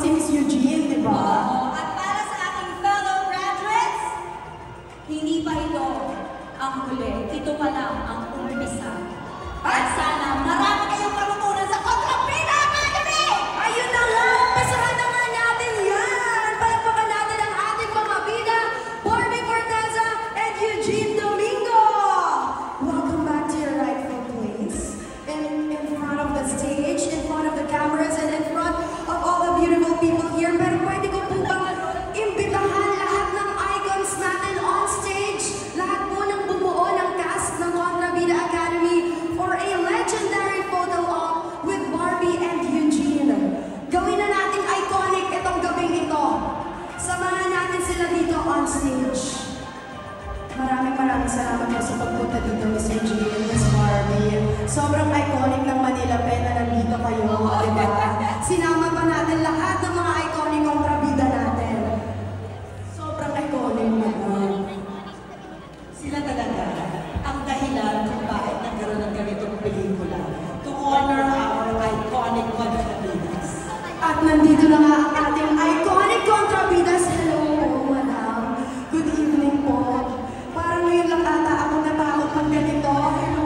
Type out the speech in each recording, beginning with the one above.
si Miss Eugene, di ba? At para sa aking fellow graduates, hindi pa ito ang huli. Ito pa lang ang umpisa. At sana marami kayong matutunan sa Kontrabida Academy! Ayun na nga! Umpisahan na nga natin yan! Palagpakan natin ang ating mga bida, Barbie Corteza and Eugene Domingo! Welcome back to your rightful place. In front of the stage, in front of the cameras, and in front of all the beautiful people here. Pero pwede ko po bang imbitahan lahat ng icons natin on stage? Lahat po ng bumuo ng cast ng Kontrabida Academy for a legendary photo op with Barbie and Eugene. Gawin na nating iconic itong gabing ito. Samahan natin sila dito on stage. Maraming salamat po sa pagpunta dito, Miss Eugene, Miss Barbie. Sobrang iconic ng Manila Pen na nandito kayo, di ba? Sinama pa natin lahat ng mga iconic kontrabida natin. Sobrang iconic naman. Sila talaga ang dahilan kung bakit nagkaroon ng ganitong pelikula to honor our iconic kontrabidas. At nandito na nga ang ating iconic kontrabidas. Hello po, madam. Good evening po. Parang ngayon lang ata ako natakot ng ganito. Hello.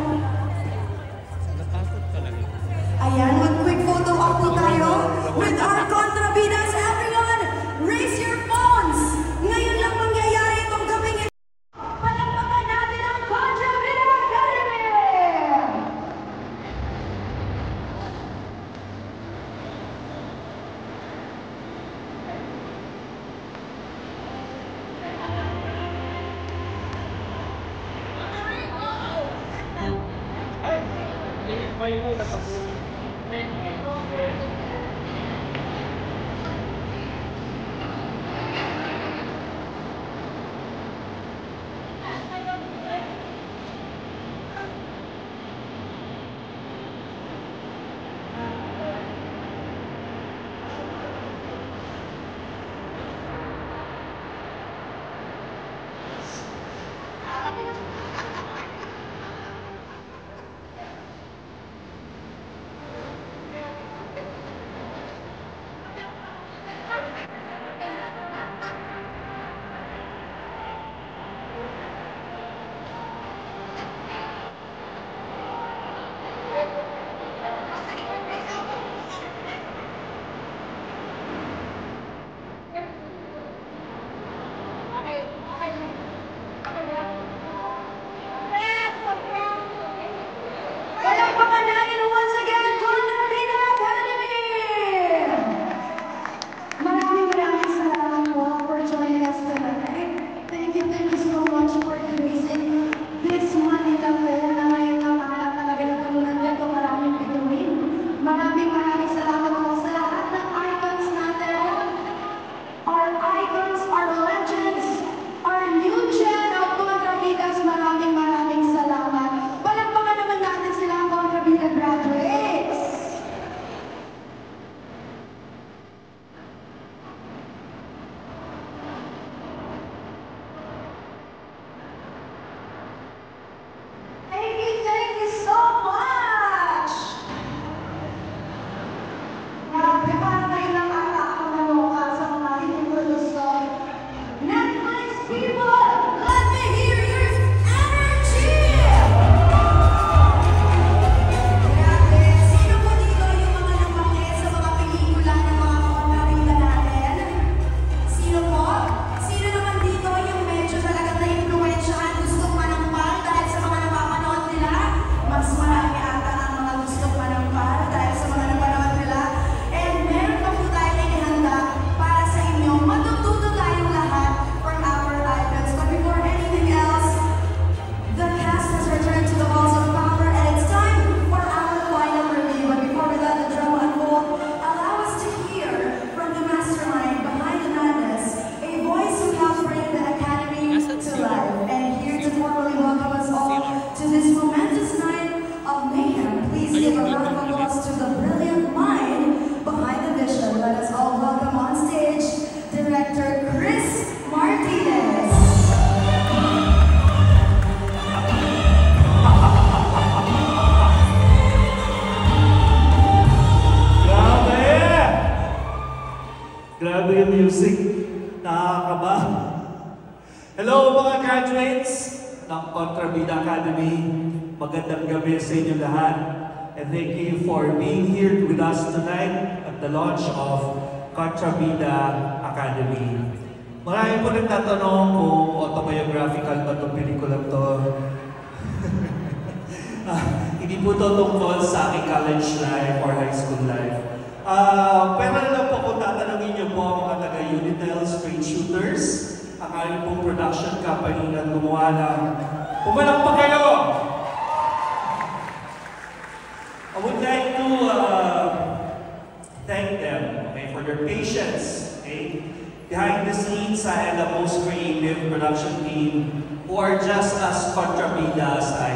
Ayan, mag-quick photo up po tayo with our kontrabidas. Everyone, raise your phones. Ngayon lang mangyayari itong gabing ito. Palagpakan natin ang Kontrabida Academy! Grabe yung music. Nakakaba. Hello mga graduates ng Contrabida Academy. Magandang gabi sa inyo lahat. And thank you for being here with us tonight at the launch of Contrabida Academy. Marami po nagtatanong kung autobiographical ba itong pelikula to. Hindi po ito tungkol sa aking college life or high school life. Pero lang po kung tatanungin niyo po ang mga taga-Unitel Straight Shooters, ang aming pong production company na gumawa ng pumalak pa kayo! I would like to thank them, okay, for their patience. Okay? Behind the scenes, I had the most creative production team who are just as contrabida as I